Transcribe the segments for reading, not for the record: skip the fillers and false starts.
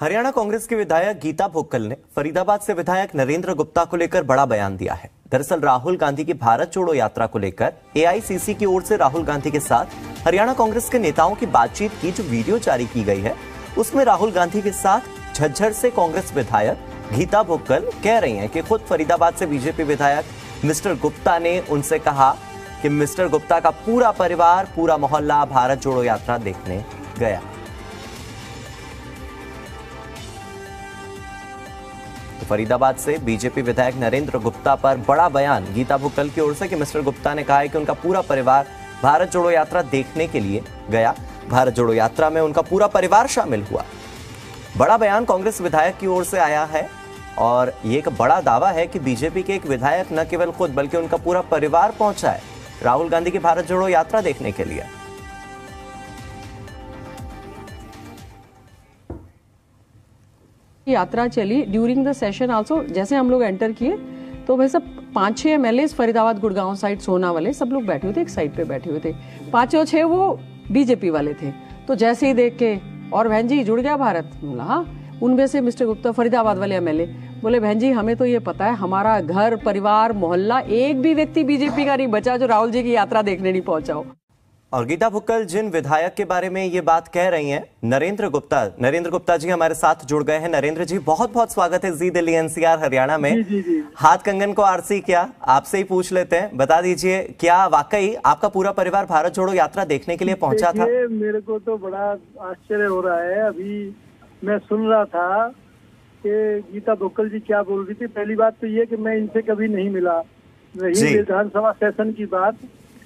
हरियाणा कांग्रेस के विधायक गीता भुक्कल ने फरीदाबाद से विधायक नरेंद्र गुप्ता को लेकर बड़ा बयान दिया है। दरअसल राहुल गांधी की भारत जोड़ो यात्रा को लेकर एआईसीसी की ओर से राहुल गांधी के साथ हरियाणा कांग्रेस के नेताओं की बातचीत की जो वीडियो जारी की गई है, उसमें राहुल गांधी के साथ झज्जर से कांग्रेस विधायक गीता भुक्कल कह रही हैं कि खुद फरीदाबाद से बीजेपी विधायक मिस्टर गुप्ता ने उनसे कहा कि मिस्टर गुप्ता का पूरा परिवार, पूरा मोहल्ला भारत जोड़ो यात्रा देखने गया। तो फरीदाबाद से बीजेपी विधायक नरेंद्र गुप्ता पर बड़ा बयान गीता भुक्कल की ओर से कि मिस्टर गुप्ता ने कहा है कि उनका पूरा परिवार भारत जोड़ो यात्रा देखने के लिए गया। भारत जोड़ो यात्रा में उनका पूरा परिवार शामिल हुआ। बड़ा बयान कांग्रेस विधायक की ओर से आया है और ये एक बड़ा दावा है कि बीजेपी के एक विधायक न केवल खुद बल्कि उनका पूरा परिवार पहुंचा है राहुल गांधी की भारत जोड़ो यात्रा देखने के लिए। यात्रा चली ड्यूरिंग द सेशन आल्सो। जैसे हम लोग एंटर किए तो वैसे 5-6 एमएलएस फरीदाबाद गुड़गांव साइड सोना वाले सब लोग बैठे हुए थे, एक साइड पे बैठे हुए थे। 5 और 6 वो बीजेपी वाले थे। तो जैसे ही देख के और बहन जी जुड़ गया भारत, बोला हाँ। उनमें से मिस्टर गुप्ता फरीदाबाद वाले एमएलए बोले बहन जी हमें तो ये पता है, हमारा घर परिवार मोहल्ला एक भी व्यक्ति बीजेपी का नहीं बचा जो राहुल जी की यात्रा देखने नहीं पहुंचा हो। और गीता भुक्कल जिन विधायक के बारे में ये बात कह रही हैं, नरेंद्र गुप्ता जी हमारे साथ जुड़ गए हैं। नरेंद्र जी बहुत बहुत स्वागत है जी दिल्ली एनसीआर हरियाणा में। जी। हाथ कंगन को आरसी क्या, आपसे ही पूछ लेते हैं, बता दीजिए क्या वाकई आपका पूरा परिवार भारत जोड़ो यात्रा देखने के लिए पहुंचा था? मेरे को तो बड़ा आश्चर्य हो रहा है। अभी मैं सुन रहा था कि गीता भुक्कल जी क्या बोल रही थी। पहली बात तो ये कि मैं इनसे कभी नहीं मिला। रही विधानसभा सेशन की बात,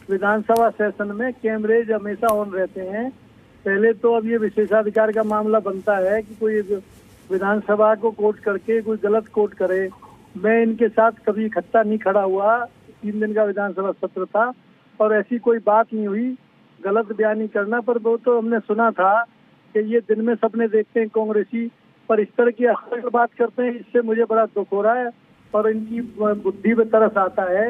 विधानसभा सेशन में कैमरेज हमेशा ऑन रहते हैं। पहले तो अब ये विशेषाधिकार का मामला बनता है कि कोई विधानसभा को कोट करके कोई गलत कोट करे। मैं इनके साथ कभी इकट्ठा नहीं खड़ा हुआ। 3 दिन का विधानसभा सत्र था और ऐसी कोई बात नहीं हुई गलत बयानी करना। पर वो तो हमने सुना था कि ये दिन में सपने देखते हैं कांग्रेसी, पर इस तरह की असर बात करते हैं। इससे मुझे बड़ा दुख हो रहा है और इनकी बुद्धि में तरस आता है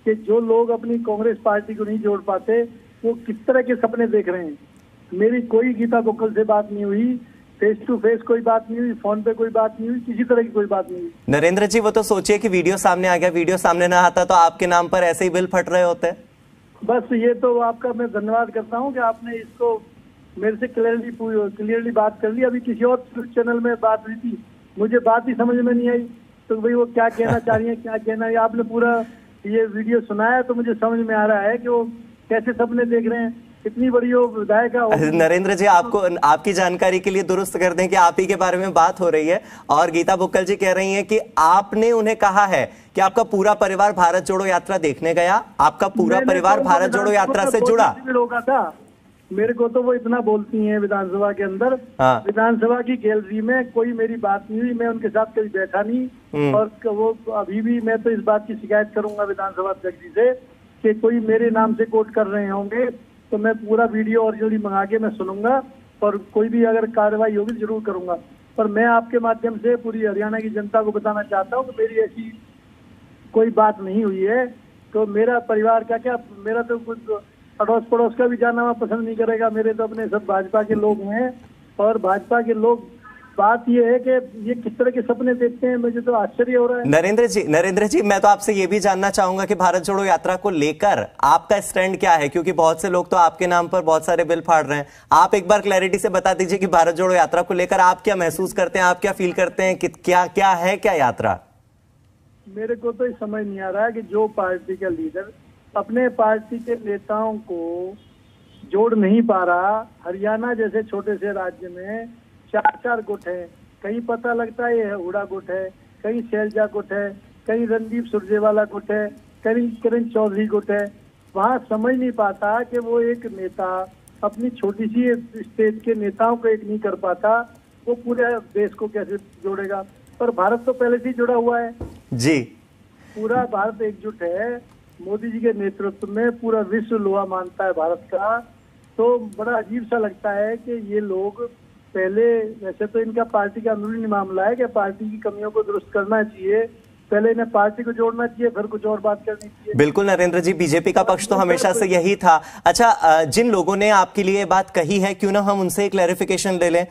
कि जो लोग अपनी कांग्रेस पार्टी को नहीं जोड़ पाते वो किस तरह के सपने देख रहे हैं। मेरी कोई गीता भुक्कल से बात नहीं हुई, फेस टू फेस कोई बात नहीं हुई, फोन पे कोई बात नहीं हुई, किसी तरह की कोई बात नहीं हुई। नरेंद्र जी वो तो सोचिए कि वीडियो सामने आ गया, वीडियो सामने ना आता तो आपके नाम पर ऐसे ही बिल फट रहे होते। बस ये तो आपका मैं धन्यवाद करता हूँ कि आपने इसको मेरे से क्लियरली बात कर ली। अभी किसी और चैनल में बात हुई थी, मुझे बात ही समझ में नहीं आई तो भाई वो क्या कहना चाह रही है, क्या कहना है। आपने पूरा ये वीडियो सुनाया तो मुझे समझ में आ रहा है कि वो कैसे सपने देख रहे हैं। इतनी बड़ी वो विधायक। नरेंद्र जी आपको आपकी जानकारी के लिए दुरुस्त कर दें कि आप ही के बारे में बात हो रही है और गीता भुक्कल जी कह रही हैं कि आपने उन्हें कहा है कि आपका पूरा परिवार भारत जोड़ो यात्रा देखने गया, आपका पूरा परिवार भारत जोड़ो यात्रा से जुड़ा था। मेरे को तो वो इतना बोलती हैं विधानसभा के अंदर। हाँ। विधानसभा की गैलरी में कोई मेरी बात नहीं हुई, मैं उनके साथ कभी बैठा नहीं। और वो अभी भी मैं तो इस बात की शिकायत करूंगा विधानसभा अध्यक्ष जी से कि कोई मेरे नाम से कोट कर रहे होंगे तो मैं पूरा वीडियो ओरिजिनली मंगा के मैं सुनूंगा और कोई भी अगर कार्रवाई होगी जरूर करूंगा। पर मैं आपके माध्यम से पूरी हरियाणा की जनता को बताना चाहता हूँ कि मेरी ऐसी कोई बात नहीं हुई है। तो मेरा परिवार क्या मेरा तो कुछ अड़ोस पड़ोस का भी जाना हुआ पसंद नहीं करेगा। मेरे तो अपने सब भाजपा के लोग हैं और भाजपा के लोग। बात ये है कि ये किस तरह के सपने देखते हैं, मुझे तो आश्चर्य हो रहा है। नरेंद्र जी मैं तो आपसे ये भी जानना चाहूंगा कि भारत जोड़ो यात्रा को लेकर आपका स्टैंड क्या है, क्योंकि बहुत से लोग तो आपके नाम पर बहुत सारे बिल फाड़ रहे हैं। आप एक बार क्लैरिटी से बता दीजिए कि भारत जोड़ो यात्रा को लेकर आप क्या महसूस करते हैं, आप क्या फील करते हैं कि क्या है क्या यात्रा? मेरे को तो समझ नहीं आ रहा है कि जो पार्टी का लीडर अपने पार्टी के नेताओं को जोड़ नहीं पा रहा। हरियाणा जैसे छोटे से राज्य में 4 गुट है। कहीं पता लगता है ये हुडा गुट है, कहीं शैलजा गुट है, कहीं रणदीप सुरजेवाला गुट है, कहीं किरण चौधरी गुट है। वहाँ समझ नहीं पाता कि वो एक नेता अपनी छोटी सी स्टेट के नेताओं को एक नहीं कर पाता, वो पूरे देश को कैसे जोड़ेगा। पर भारत तो पहले से ही जुड़ा हुआ है जी। पूरा भारत एकजुट है। मोदी जी के नेतृत्व में पूरा विश्व लोहा मानता है भारत का। तो बड़ा अजीब सा लगता है कि ये लोग पहले, वैसे तो इनका पार्टी का अंदरूनी मामला है कि पार्टी की कमियों को दुरुस्त करना चाहिए, पहले इन्हें पार्टी को जोड़ना चाहिए, फिर कुछ और बात करनी चाहिए। बिल्कुल नरेंद्र जी, बीजेपी का पक्ष तो हमेशा से यही था। अच्छा, जिन लोगों ने आपके लिए बात कही है, क्यों ना हम उनसे क्लैरिफिकेशन ले लें।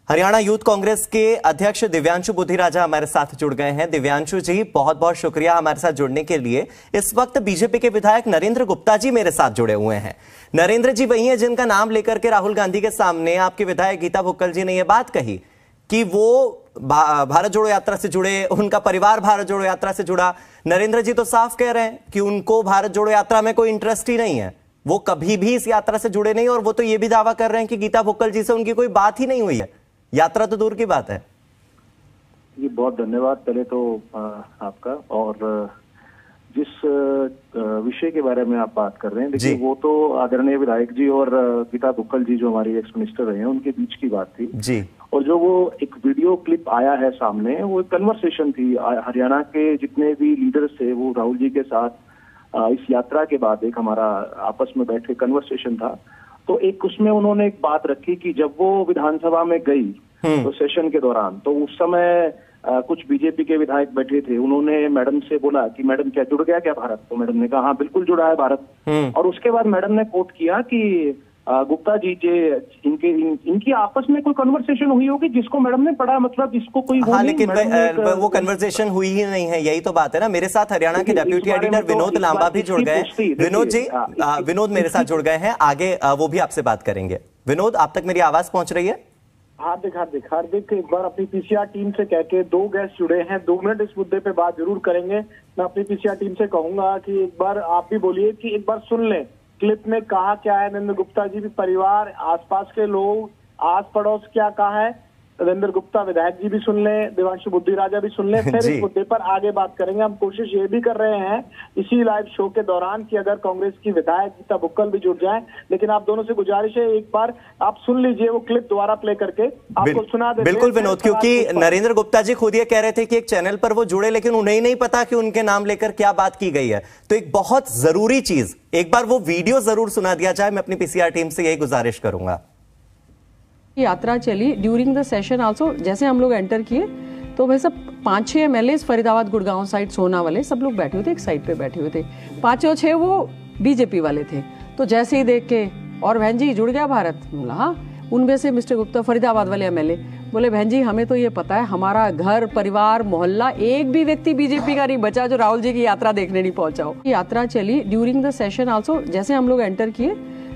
हरियाणा यूथ कांग्रेस के अध्यक्ष दिव्यांशु बुद्धिराजा हमारे साथ जुड़ गए हैं। दिव्यांशु जी, बहुत बहुत शुक्रिया हमारे साथ जुड़ने के लिए। इस वक्त बीजेपी के विधायक नरेंद्र गुप्ता जी मेरे साथ जुड़े हुए हैं। नरेंद्र जी वही हैं जिनका नाम लेकर के राहुल गांधी के सामने आपके विधायक गीता भुक्कल जी ने यह बात कही कि वो भारत जोड़ो यात्रा से जुड़े, उनका परिवार भारत जोड़ो यात्रा से जुड़ा। नरेंद्र जी तो साफ कह रहे हैं कि उनको भारत जोड़ो यात्रा में कोई इंटरेस्ट ही नहीं है, वो कभी भी इस यात्रा से जुड़े नहीं, और वो तो ये भी दावा कर रहे हैं कि गीता भुक्कल जी से उनकी कोई बात ही नहीं हुई है, यात्रा तो दूर की बात है। जी बहुत धन्यवाद पहले तो आपका। और जिस विषय के बारे में आप बात कर रहे हैं, देखिए वो तो आदरणीय विधायक जी और गीता भुक्कल जी जो हमारी एक्स मिनिस्टर रहे हैं उनके बीच की बात थी जी। और जो वो एक वीडियो क्लिप आया है सामने, वो एक कन्वर्सेशन थी। हरियाणा के जितने भी लीडर्स थे वो राहुल जी के साथ इस यात्रा के बाद एक हमारा आपस में बैठ के कन्वर्सेशन था। तो एक उसमें उन्होंने एक बात रखी कि जब वो विधानसभा में गई तो सेशन के दौरान, तो उस समय कुछ बीजेपी के विधायक बैठे थे। उन्होंने मैडम से बोला कि मैडम क्या जुड़ गया क्या भारत? तो मैडम ने कहा हाँ बिल्कुल जुड़ा है भारत। और उसके बाद मैडम ने कोट किया कि गुप्ता जी इनकी आपस में कोई कन्वर्सेशन हुई होगी जिसको मैडम ने पढ़ा, मतलब इसको कोई हाँ, लेकिन वो कन्वर्सेशन हुई ही नहीं है, यही तो बात है ना। मेरे साथ हरियाणा के डेप्यूटी एडिटर विनोद लांबा भी जुड़ गए हैं। विनोद जी, विनोद मेरे साथ जुड़ गए हैं, आगे वो भी आपसे बात करेंगे। विनोद, आप तक मेरी आवाज पहुंच रही है? हार्दिक एक बार अपनी पीसीआर टीम से कह के 2 गेस्ट जुड़े हैं, 2 मिनट इस मुद्दे पे बात जरूर करेंगे। मैं अपनी पीसीआर टीम से कहूंगा कि एक बार आप भी बोलिए कि एक बार सुन लें क्लिप में कहा क्या है। नरेंद्र गुप्ता जी भी परिवार, आसपास के लोग, आस पड़ोस क्या कहा है, नरेंद्र गुप्ता विधायक जी भी सुन लें, दिव्यांशु बुद्धिराजा भी सुन लें, फिर इस मुद्दे पर आगे बात करेंगे। हम कोशिश ये भी कर रहे हैं इसी लाइव शो के दौरान कि अगर कांग्रेस की विधायक गीता भुक्कल भी जुड़ जाए, लेकिन आप दोनों से गुजारिश है एक बार आप सुन लीजिए वो क्लिप दोबारा प्ले करके आपको सुना देते हैं। बिल्कुल विनोद, क्योंकि नरेंद्र गुप्ता जी खुद ये कह रहे थे कि एक चैनल पर वो जुड़े, लेकिन उन्हें नहीं पता कि उनके नाम लेकर क्या बात की गई है। तो एक बहुत जरूरी चीज, एक बार वो वीडियो जरूर सुना दिया जाए। मैं अपनी पीसीआर टीम से यही गुजारिश करूंगा। यात्रा चली ड्यूरिंग द सेशन आल्सो। जैसे हम लोग एंटर किए तो भाई सब 5-6 एमएलएस फरीदाबाद गुड़गांव साइड सोना वाले सब लोग बैठे हुए थे, एक साइड पे बैठे हुए थे। 5 और 6 वो बीजेपी वाले थे। तो जैसे ही देख के, और बहन जी जुड़ गया भारत, बोला हाँ। उनमें से मिस्टर गुप्ता फरीदाबाद वाले एमएलए बोले बहन जी हमें तो ये पता है, हमारा घर परिवार मोहल्ला एक भी व्यक्ति बीजेपी का नहीं बचा जो राहुल जी की यात्रा देखने नहीं पहुंचा हो। यात्रा चली ड्यूरिंग द सेशन आल्सो। जैसे हम लोग एंटर किए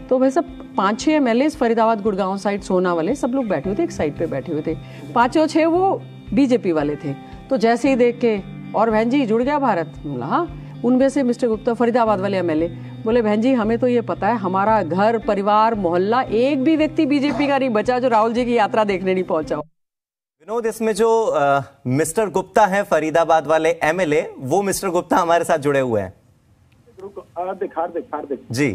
तो भाई सब 5-6 एमएलएस फरीदाबाद गुड़गांव साइड सोना वाले सब लोग बैठे हुए थे, एक साइड पे बैठे हुए थे। 5 और 6 वो बीजेपी वाले थे। तो जैसे ही देख के, और बहन जी जुड़ गया भारत, बोला हाँ। उनमें से मिस्टर गुप्ता फरीदाबाद वाले एमएलए बोले बहन जी हमें तो ये पता है, हमारा घर परिवार मोहल्ला एक भी व्यक्ति बीजेपी का नहीं बचा जो राहुल जी की यात्रा देखने नहीं पहुंचा हो। विनोद, इसमें जो मिस्टर गुप्ता है फरीदाबाद वाले एमएलए, वो मिस्टर गुप्ता हमारे साथ जुड़े हुए हैं। हार्दिक जी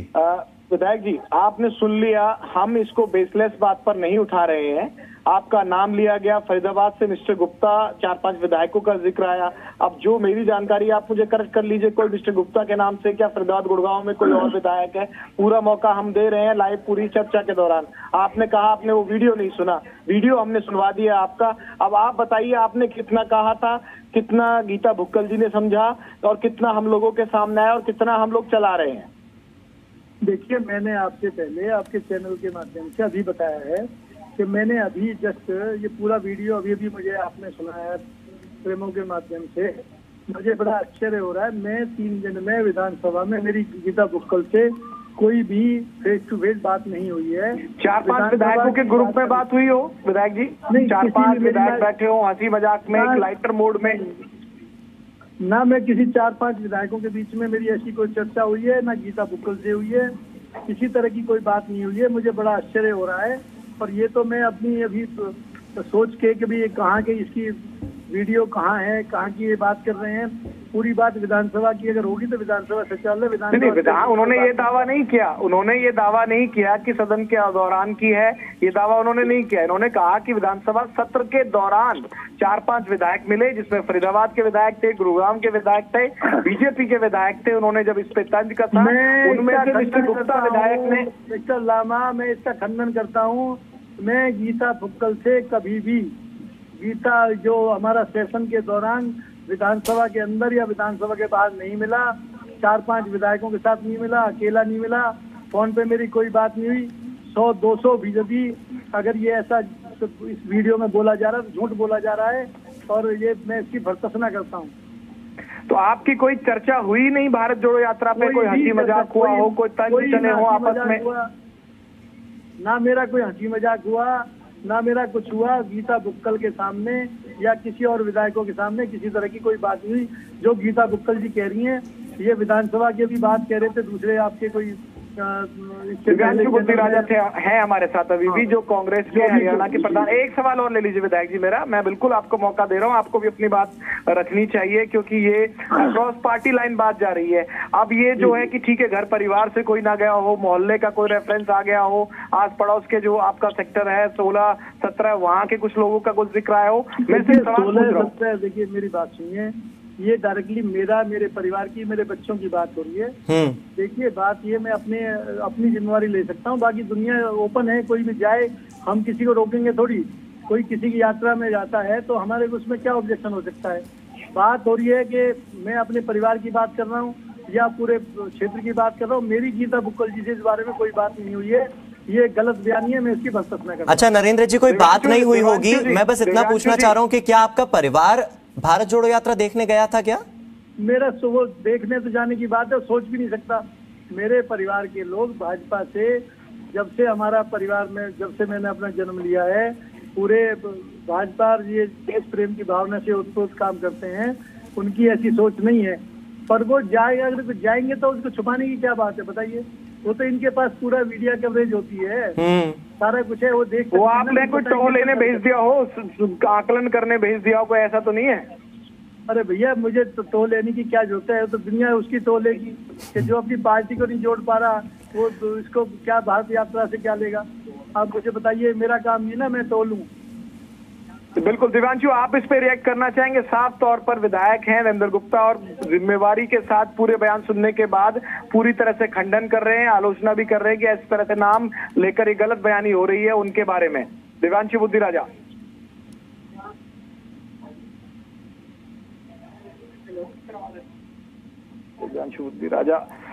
विधायक जी, आपने सुन लिया, हम इसको बेसलेस बात पर नहीं उठा रहे हैं। आपका नाम लिया गया, फरीदाबाद से मिस्टर गुप्ता, 4-5 विधायकों का जिक्र आया। अब जो मेरी जानकारी आप मुझे करेक्ट कर लीजिए, कोई मिस्टर गुप्ता के नाम से क्या फरीदाबाद गुड़गांव में कोई और विधायक है? पूरा मौका हम दे रहे हैं लाइव पूरी चर्चा के दौरान। आपने कहा आपने वो वीडियो नहीं सुना, वीडियो हमने सुनवा दिया आपका। अब आप बताइए आपने कितना कहा था, कितना गीता भुक्कल जी ने समझा, और कितना हम लोगों के सामने आया, और कितना हम लोग चला रहे हैं? देखिए, मैंने आपसे पहले आपके चैनल के माध्यम से अभी बताया है कि मैंने अभी जस्ट ये पूरा वीडियो अभी मुझे आपने सुनाया प्रेमों के माध्यम से। मुझे बड़ा आश्चर्य हो रहा है। मैं 3 दिन में विधानसभा में मेरी गीता भुक्कल से कोई भी फेस टू फेस बात नहीं हुई है। 4-5 विधायकों के ग्रुप में बात हुई हो विधायक जी? 4-5 विधायक बैठे हो हंसी मजाक में, एक लाइटर मोड में? ना मैं किसी 4-5 विधायकों के बीच में मेरी ऐसी कोई चर्चा हुई है, ना गीता भुक्कल से हुई है, किसी तरह की कोई बात नहीं हुई है। मुझे बड़ा आश्चर्य हो रहा है। और ये तो मैं अपनी अभी सोच के कि भाई कहाँ के इसकी वीडियो कहाँ है, कहाँ की ये बात कर रहे हैं। पूरी बात विधानसभा की अगर होगी तो विधानसभा सचिवालय विधान उन्होंने ये दावा नहीं किया, उन्होंने ये दावा नहीं किया कि सदन के दौरान की है, ये दावा उन्होंने नहीं किया। इन्होंने कहा कि विधानसभा सत्र के दौरान 4-5 विधायक मिले, जिसमें फरीदाबाद के विधायक थे, गुरुग्राम के विधायक थे, बीजेपी के विधायक थे। उन्होंने जब इस पे तंज कसा, उनमें से मिस्टर गुप्ता विधायक ने, मिस्टर लामा, मैं इसका खंडन करता हूँ। मैं गीता भुक्कल से कभी भी, गीता जो हमारा सेशन के दौरान विधानसभा के अंदर या विधानसभा के बाहर नहीं मिला, 4-5 विधायकों के साथ नहीं मिला, अकेला नहीं मिला, फोन पे मेरी कोई बात नहीं हुई। 100-200 फीसदी अगर ये ऐसा इस वीडियो में बोला जा रहा है, झूठ बोला जा रहा है और ये मैं इसकी भर्त्सना करता हूँ। तो आपकी कोई चर्चा हुई नहीं भारत जोड़ो यात्रा पे? कोई हंसी मजाक हुआ हो, कोई तंज चले हो आपस में? ना मेरा कोई हंसी मजाक हुआ, ना मेरा कुछ हुआ। गीता बुक्कल के सामने या किसी और विधायकों के सामने किसी तरह की कोई बात हुई। जो गीता बुक्कल जी कह रही हैं, ये विधानसभा की भी बात कह रहे थे, दूसरे आपके कोई दिव्यांशु बुद्धि राजा थे हैं हमारे साथ अभी भी, जो कांग्रेस के हरियाणा के प्रधान। एक सवाल और ले लीजिए विधायक जी मेरा, मैं बिल्कुल आपको मौका दे रहा हूं, आपको भी अपनी बात रखनी चाहिए क्योंकि ये क्रॉस पार्टी लाइन बात जा रही है। अब ये जो है कि ठीक है, घर परिवार से कोई ना गया हो, मोहल्ले का कोई रेफरेंस आ गया हो, आस पड़ोस के जो आपका सेक्टर है 16-17 वहां के कुछ लोगों का कुछ जिक्र आया हो, मैं सिर्फ सवाल पूछ रहा हूं। देखिए मेरी बात सुनिए, ये डायरेक्टली मेरे परिवार की, मेरे बच्चों की बात हो रही है। देखिए बात ये, मैं अपनी जिम्मेवारी ले सकता हूँ, बाकी दुनिया ओपन है, कोई भी जाए, हम किसी को रोकेंगे थोड़ी। कोई किसी की यात्रा में जाता है तो हमारे उसमें क्या ऑब्जेक्शन हो सकता है? बात हो रही है कि मैं अपने परिवार की बात कर रहा हूँ या पूरे क्षेत्र की बात कर रहा हूँ। मेरी गीता बुक्कल जी से इस बारे में कोई बात नहीं हुई है, ये गलत बयानी है, मैं इसकी भर्त्सना कर रहा हूं। अच्छा नरेंद्र जी, कोई बात नहीं हुई होगी, मैं बस इतना पूछना चाह रहा हूँ कि क्या आपका परिवार भारत जोड़ो यात्रा देखने गया था क्या? मेरा वो देखने तो जाने की बात है, सोच भी नहीं सकता। मेरे परिवार के लोग भाजपा से, जब से हमारा परिवार में, जब से मैंने अपना जन्म लिया है, पूरे भाजपा ये देश प्रेम की भावना से ओतप्रोत काम करते हैं। उनकी ऐसी सोच नहीं है, पर वो जाएगा, अगर जाएंगे तो उसको छुपाने की क्या बात है बताइए? वो तो इनके पास पूरा मीडिया कवरेज होती है, सारा कुछ है, वो देख। वो आपने कोई टो लेने भेज दिया हो, आकलन करने भेज दिया हो, कोई ऐसा तो नहीं है? अरे भैया मुझे तो लेने की क्या जरूरत है? तो दुनिया उसकी तो लेगी कि जो अपनी पार्टी को नहीं जोड़ पा रहा, वो तो इसको क्या भारत यात्रा से क्या लेगा? आप मुझे बताइए, मेरा काम नहीं ना मैं तोलूं। तो बिल्कुल दिव्यांशु, आप इस पे रिएक्ट करना चाहेंगे? साफ तौर पर विधायक हैं नरेंद्र गुप्ता और जिम्मेवारी के साथ पूरे बयान सुनने के बाद पूरी तरह से खंडन कर रहे हैं, आलोचना भी कर रहे हैं कि इस तरह से नाम लेकर ये गलत बयानी हो रही है उनके बारे में। दिव्यांशु बुद्धि राजा।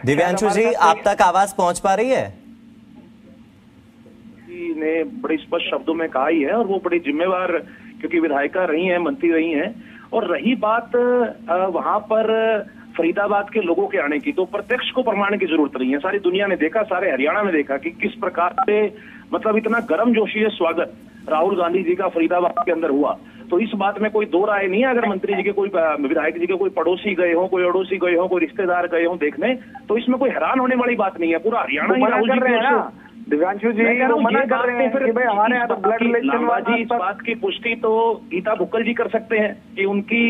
दिव्यांशु जी, आप तक आवाज पहुंच पा रही है? ने बड़े स्पष्ट शब्दों में कहा ही है, और वो बड़ी जिम्मेवार, क्योंकि विधायिका रही हैं, मंत्री रही हैं। और रही बात वहां पर फरीदाबाद के लोगों के आने की, तो प्रत्यक्ष को प्रमाण की जरूरत नहीं है। सारी दुनिया ने देखा, सारे हरियाणा ने देखा कि किस प्रकार से, मतलब इतना गर्मजोशी से स्वागत राहुल गांधी जी का फरीदाबाद के अंदर हुआ। तो इस बात में कोई दो राय नहीं है। अगर मंत्री जी के, कोई विधायक जी के कोई पड़ोसी गए हों, कोई अड़ोसी गए हों, कोई रिश्तेदार गए हों देखने, तो इसमें कोई हैरान होने वाली बात नहीं है। पूरा हरियाणा ही राहुल जी के। दिव्यांशु जी मना कर रहे हैं कि भाई हमारे यहाँ तो ब्लड रिलेशन। इस बात की पुष्टि तो गीता बुक्कल जी कर सकते हैं कि उनकी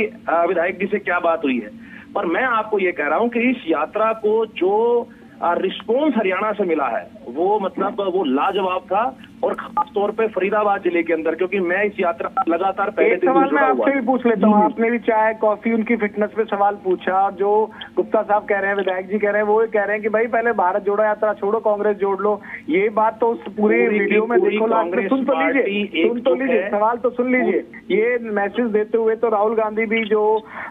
विधायक जी से क्या बात हुई है। पर मैं आपको ये कह रहा हूं कि इस यात्रा को जो रिस्पॉन्स हरियाणा से मिला है, वो मतलब वो लाजवाब था, और खास तौर पे फरीदाबाद जिले के अंदर, क्योंकि मैं इस यात्रा लगातार पहले दिन सवाल मैं आपसे भी पूछ लेता हूँ। आपने भी चाय कॉफी उनकी फिटनेस पे सवाल पूछा, और जो गुप्ता साहब कह रहे हैं, विधायक जी कह रहे हैं, वो कह रहे हैं कि भाई पहले भारत जोड़ो यात्रा छोड़ो, कांग्रेस जोड़ लो। ये बात तो उस पूरे वीडियो में देखो, सुन तो लीजिए, सवाल तो सुन लीजिए। ये मैसेज देते हुए तो राहुल गांधी भी, जो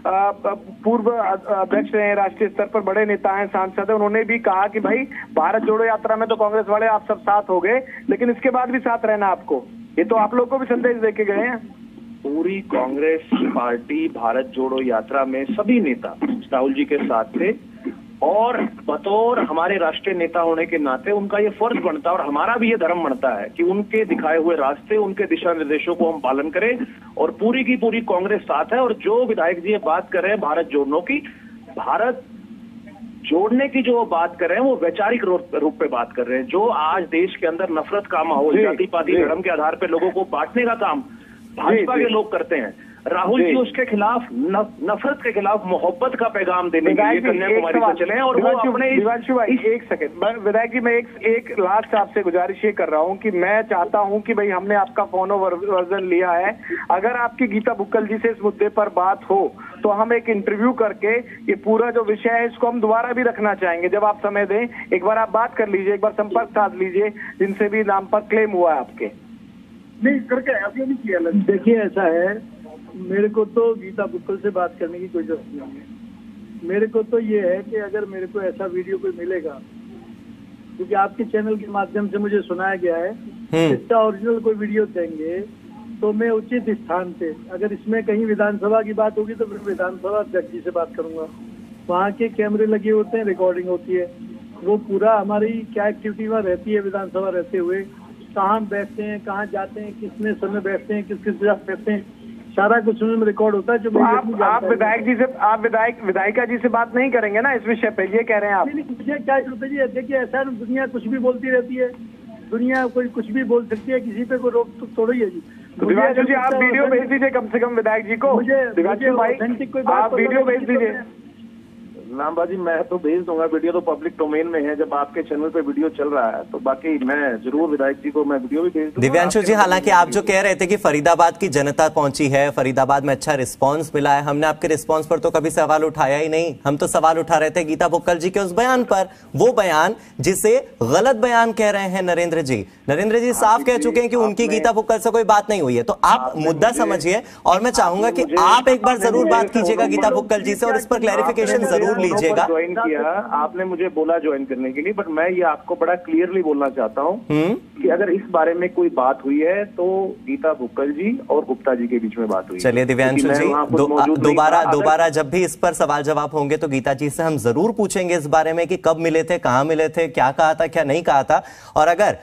पूर्व अध्यक्ष रहे राष्ट्रीय स्तर पर, बड़े नेता हैं, सांसद है, उन्होंने भी कहा कि भाई भारत जोड़ो यात्रा में तो कांग्रेस वाले आप सब साथ हो गए, लेकिन इसके बाद भी साथ रहना आपको। ये तो आप लोग को भी संदेश देके गए हैं। पूरी कांग्रेस पार्टी भारत जोड़ो यात्रा में सभी नेता राहुल जी के साथ थे, और बतौर हमारे राष्ट्रीय नेता होने के नाते उनका ये फर्ज बनता है, और हमारा भी ये धर्म बनता है कि उनके दिखाए हुए रास्ते, उनके दिशा निर्देशों को हम पालन करें। और पूरी की पूरी कांग्रेस साथ है। और जो विधायक जी बात कर रहे हैं भारत जोड़ने की, भारत जोड़ने की जो बात कर रहे हैं, वो वैचारिक रूप पे बात कर रहे हैं। जो आज देश के अंदर नफरत का माहौल, जाति पाति धर्म के आधार पे लोगों को बांटने का काम भाजपा के लोग करते हैं, राहुल जी उसके खिलाफ, नफरत के खिलाफ मोहब्बत का पैगाम देने के लिए कन्याकुमारी से चले हैं। और वो अपने दिव्यांशु भाई एक सेकंड, विधायक जी मैं एक लास्ट आपसे गुजारिश ये कर रहा हूँ कि मैं चाहता हूँ कि भाई हमने आपका फोनो वर्जन लिया है, अगर आपकी गीता बुक्कल जी से इस मुद्दे पर बात हो तो हम एक इंटरव्यू करके ये पूरा जो विषय है इसको हम दोबारा भी रखना चाहेंगे। जब आप समय दें, एक बार आप बात कर लीजिए, एक बार संपर्क साध लीजिए जिनसे भी नाम पर क्लेम हुआ है आपके। नहीं करके अभी नहीं किया। देखिए ऐसा है, मेरे को तो गीता बुक्कल से बात करने की कोई जरूरत नहीं है। मेरे को तो ये है कि अगर मेरे को ऐसा वीडियो कोई मिलेगा, क्योंकि आपके चैनल के माध्यम से मुझे सुनाया गया है, इसका ओरिजिनल कोई वीडियो देंगे तो मैं उचित स्थान पे, अगर इसमें कहीं विधानसभा की बात होगी तो फिर विधानसभा अध्यक्ष जी से बात करूंगा। वहाँ के कैमरे लगे होते हैं, रिकॉर्डिंग होती है, वो पूरा हमारी क्या एक्टिविटी वहाँ रहती है विधानसभा रहते हुए, कहाँ बैठते हैं, कहाँ जाते हैं, कितने समय बैठते हैं, किस किस जगह बैठते हैं, सारा कुछ उसमें रिकॉर्ड होता है। जो तो आप विधायक जी से, आप विधायिका जी से बात नहीं करेंगे ना इस विषय पे, ये कह रहे हैं आप? मुझे क्या जरूरत है जी? देखिए ऐसा दुनिया कुछ भी बोलती रहती है, दुनिया कोई कुछ भी बोल सकती है, किसी पे कोई रोक तो थोड़ी है जी। तो दिव्यांशु जी आप वीडियो भेज दीजिए कम से कम विधायक जी को। दिव्यांशु भाई आप वीडियो भेज दीजिए। नामबाजी मैं तो भेज दूंगा, वीडियो तो पब्लिक डोमेन में है, जब आपके चैनल पे वीडियो चल रहा है तो बाकी मैं जरूर विधायक जी को मैं वीडियो भी भेज दूंगा। दिव्यांशु जी, हालांकि आप जो कह रहे थे कि फरीदाबाद की जनता पहुंची है, फरीदाबाद में अच्छा रिस्पांस मिला है, हमने आपके रिस्पांस पर तो कभी सवाल उठाया ही नहीं। हम तो सवाल उठा रहे थे गीता भुक्कल जी के उस बयान पर, वो बयान जिसे गलत बयान कह रहे हैं नरेंद्र जी। नरेंद्र जी साफ कह चुके हैं कि उनकी गीता भुक्कल से कोई बात नहीं हुई है। तो आप मुद्दा समझिए और मैं चाहूंगा कि आप एक बार जरूर बात कीजिएगा गीता भुक्कल जी से और इस पर क्लैरिफिकेशन जरूर लीजिएगा। ज्वाइन किया, आपने मुझे बोला ज्वाइन करने के लिए, बट मैं ये आपको बड़ा क्लियरली बोलना चाहता हूँ कि अगर इस बारे में कोई बात हुई है तो गीता भुक्कल जी और गुप्ता जी के बीच में बात हुई। चलिए दिव्यांशु जी, दोबारा जब भी इस पर सवाल जवाब होंगे तो गीता जी से हम जरूर पूछेंगे इस बारे में कि कब मिले थे, कहां मिले थे, क्या कहा था, क्या नहीं कहा था। और अगर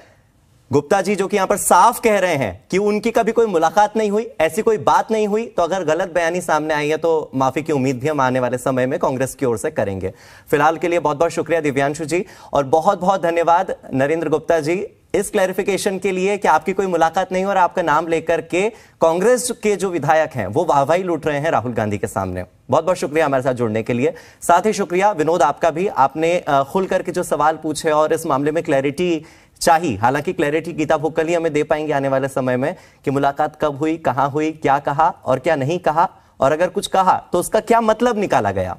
गुप्ता जी जो कि यहां पर साफ कह रहे हैं कि उनकी कभी कोई मुलाकात नहीं हुई, ऐसी कोई बात नहीं हुई, तो अगर गलत बयानी सामने आई है तो माफी की उम्मीद भी हम आने वाले समय में कांग्रेस की ओर से करेंगे। फिलहाल के लिए बहुत बहुत शुक्रिया दिव्यांशु जी और बहुत बहुत धन्यवाद नरेंद्र गुप्ता जी इस क्लैरिफिकेशन के लिए कि आपकी कोई मुलाकात नहीं हो और आपका नाम लेकर के कांग्रेस के जो विधायक हैं वो वाहवाही लूट रहे हैं राहुल गांधी के सामने। बहुत बहुत शुक्रिया हमारे साथ जुड़ने के लिए। साथ ही शुक्रिया विनोद आपका भी, आपने खुल करके जो सवाल पूछे और इस मामले में क्लैरिटी चाहिए। हालांकि क्लैरिटी गीता भुक्कल ही हमें दे पाएंगे आने वाले समय में कि मुलाकात कब हुई, कहां हुई, क्या कहा और क्या नहीं कहा, और अगर कुछ कहा तो उसका क्या मतलब निकाला गया।